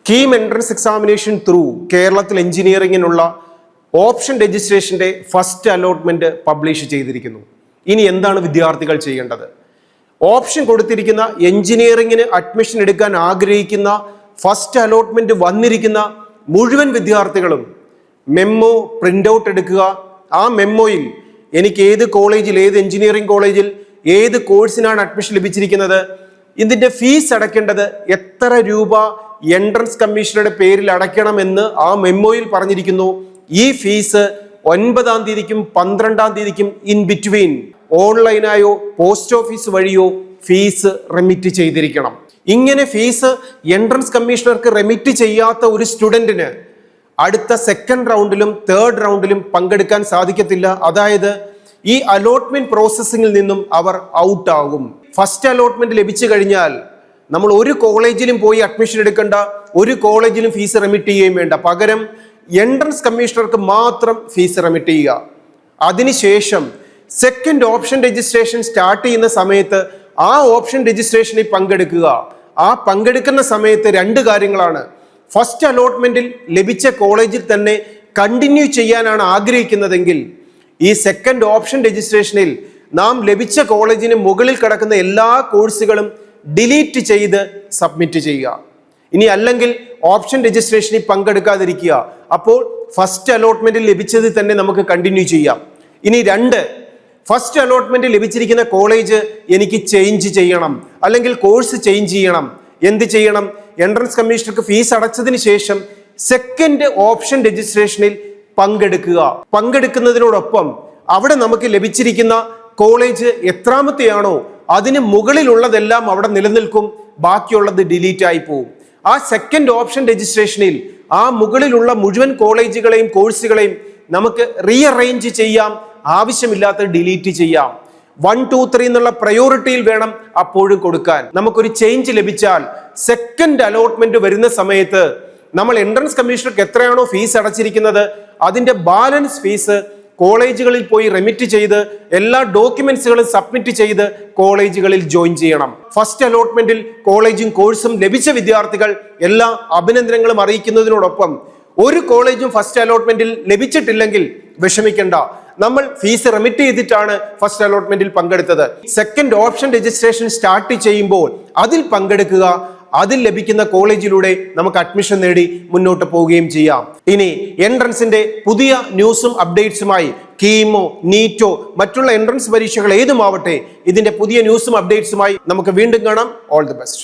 KEAM entrance examination through കേരളത്തിൽ എഞ്ചിനീയറിംഗിനുള്ള option രജിസ്ട്രേഷന്റെ first allotment publish ചെയ്തിരിക്കുന്നു. ഇനി എന്താണ് വിദ്യാർത്ഥികൾ ചെയ്യേണ്ടത്? ഓപ്ഷൻ കൊടുത്തിരിക്കുന്ന എഞ്ചിനീയറിംഗിന് അഡ്മിഷൻ എടുക്കാൻ ആഗ്രഹിക്കുന്ന ഫസ്റ്റ് അലോട്ട്മെന്റ് വന്നിരിക്കുന്ന മുഴുവൻ വിദ്യാർത്ഥികളും മെമ്മോ പ്രിന്റ് ഔട്ട് എടുക്കുക. ആ മെമ്മോയിൽ എനിക്ക് ഏത് കോളേജിൽ, ഏത് എഞ്ചിനീയറിംഗ് കോളേജിൽ, ഏത് കോഴ്സിനാണ് അഡ്മിഷൻ ലഭിച്ചിരിക്കുന്നത്, ഇതിന്റെ ഫീസ് അടയ്ക്കേണ്ടത് എത്ര രൂപ എൻട്രൻസ് കമ്മീഷണറുടെ പേരിൽ അടയ്ക്കണമെന്ന് ആ മെമ്മോയിൽ പറഞ്ഞിരിക്കുന്നു. ഈ ഫീസ് 9-ാം തീയതിക്കും 12-ാം തീയതിക്കും ഇൻ ബിറ്റ്വീൻ ഓൺലൈനായോ പോസ്റ്റ് ഓഫീസ് വഴിയോ ഫീസ് റെമിറ്റ് ചെയ്തിരിക്കണം. ഇങ്ങനെ ഫീസ് എൻട്രൻസ് കമ്മീഷണർക്ക് റെമിറ്റ് ചെയ്യാത്ത ഒരു സ്റ്റുഡന്റിന് അടുത്ത സെക്കൻഡ് റൗണ്ടിലും തേർഡ് റൗണ്ടിലും പങ്കെടുക്കാൻ സാധിക്കത്തില്ല. അതായത് ഈ അലോട്ട്മെന്റ് പ്രോസസ്സിംഗിൽ നിന്നും അവർ ഔട്ട് ആകും. ഫസ്റ്റ് അലോട്ട്മെന്റ് ലഭിച്ചു കഴിഞ്ഞാൽ നമ്മൾ ഒരു കോളേജിലും പോയി അഡ്മിഷൻ എടുക്കേണ്ട, ഒരു കോളേജിലും ഫീസ് റെമിറ്റ് ചെയ്യുകയും വേണ്ട. പകരം എൻട്രൻസ് കമ്മീഷണർക്ക് മാത്രം ഫീസ് റെമിറ്റ് ചെയ്യുക. അതിനുശേഷം സെക്കൻഡ് ഓപ്ഷൻ രജിസ്ട്രേഷൻ സ്റ്റാർട്ട് ചെയ്യുന്ന സമയത്ത് ആ ഓപ്ഷൻ രജിസ്ട്രേഷനിൽ പങ്കെടുക്കുക. ആ പങ്കെടുക്കുന്ന സമയത്ത് രണ്ട് കാര്യങ്ങളാണ്. ഫസ്റ്റ് അലോട്ട്മെന്റിൽ ലഭിച്ച കോളേജിൽ തന്നെ കണ്ടിന്യൂ ചെയ്യാനാണ് ആഗ്രഹിക്കുന്നതെങ്കിൽ ഈ സെക്കൻഡ് ഓപ്ഷൻ രജിസ്ട്രേഷനിൽ നാം ലഭിച്ച കോളേജിന് മുകളിൽ കിടക്കുന്ന എല്ലാ കോഴ്സുകളും ഡിലീറ്റ് ചെയ്ത് സബ്മിറ്റ് ചെയ്യുക. ഇനി അല്ലെങ്കിൽ ഓപ്ഷൻ രജിസ്ട്രേഷനിൽ പങ്കെടുക്കാതിരിക്കുക. അപ്പോൾ ഫസ്റ്റ് അലോട്ട്മെന്റിൽ ലഭിച്ചത് തന്നെ നമുക്ക് കണ്ടിന്യൂ ചെയ്യാം. ഇനി രണ്ട്, ഫസ്റ്റ് അലോട്ട്മെന്റ് ലഭിച്ചിരിക്കുന്ന കോളേജ് എനിക്ക് ചേഞ്ച് ചെയ്യണം, അല്ലെങ്കിൽ കോഴ്സ് ചേഞ്ച് ചെയ്യണം. എന്ത് ചെയ്യണം? എൻട്രൻസ് കമ്മീഷണർക്ക് ഫീസ് അടച്ചതിന് ശേഷം സെക്കൻഡ് ഓപ്ഷൻ രജിസ്ട്രേഷനിൽ പങ്കെടുക്കുക. പങ്കെടുക്കുന്നതിനോടൊപ്പം അവിടെ നമുക്ക് ലഭിച്ചിരിക്കുന്ന കോളേജ് എത്രാമത്തെയാണോ അതിന് മുകളിലുള്ളതെല്ലാം അവിടെ നിലനിൽക്കും, ബാക്കിയുള്ളത് ഡിലീറ്റ് ആയി പോകും. ആ സെക്കൻഡ് ഓപ്ഷൻ രജിസ്ട്രേഷനിൽ ആ മുകളിലുള്ള മുഴുവൻ കോളേജുകളെയും കോഴ്സുകളെയും നമുക്ക് റീഅറേഞ്ച് ചെയ്യാം, ആവശ്യമില്ലാത്ത ഡിലീറ്റ് ചെയ്യാം. 1, 2, 3 എന്നുള്ള പ്രയോറിറ്റിയിൽ വേണം അപ്പോഴും കൊടുക്കാൻ. നമുക്കൊരു ചേഞ്ച് ലഭിച്ചാൽ സെക്കൻഡ് അലോട്ട്മെന്റ് വരുന്ന സമയത്ത് നമ്മൾ എൻട്രൻസ് കമ്മീഷണർക്ക് എത്രയാണോ ഫീസ് അടച്ചിരിക്കുന്നത് അതിന്റെ ബാലൻസ് ഫീസ് കോളേജുകളിൽ പോയി റെമിറ്റ് ചെയ്ത് എല്ലാ ഡോക്യുമെന്റ്സുകളും സബ്മിറ്റ് ചെയ്ത് കോളേജുകളിൽ ജോയിൻ ചെയ്യണം. ഫസ്റ്റ് അലോട്ട്മെന്റിൽ കോളേജും കോഴ്സും ലഭിച്ച വിദ്യാർത്ഥികൾ എല്ലാ അഭിനന്ദനങ്ങളും അറിയിക്കുന്നതിനോടൊപ്പം ഒരു കോളേജും ഫസ്റ്റ് അലോട്ട്മെന്റിൽ ലഭിച്ചിട്ടില്ലെങ്കിൽ വിഷമിക്കേണ്ട. നമ്മൾ ഫീസ് റെമിറ്റ് ചെയ്തിട്ടാണ് ഫസ്റ്റ് അലോട്ട്മെന്റിൽ പങ്കെടുത്തത്. സെക്കൻഡ് ഓപ്ഷൻ രജിസ്ട്രേഷൻ സ്റ്റാർട്ട് ചെയ്യുമ്പോൾ അതിൽ പങ്കെടുക്കുക. അതിൽ ലഭിക്കുന്ന കോളേജിലൂടെ നമുക്ക് അഡ്മിഷൻ നേടി മുന്നോട്ട് പോവുകയും ചെയ്യാം. ഇനി എൻട്രൻസിന്റെ പുതിയ ന്യൂസും അപ്ഡേറ്റ്സുമായി കീമോ, നീറ്റോ, മറ്റുള്ള എൻട്രൻസ് പരീക്ഷകൾ ഏതുമാവട്ടെ, ഇതിന്റെ പുതിയ ന്യൂസും അപ്ഡേറ്റ്സുമായി നമുക്ക് വീണ്ടും കാണാം. All the best.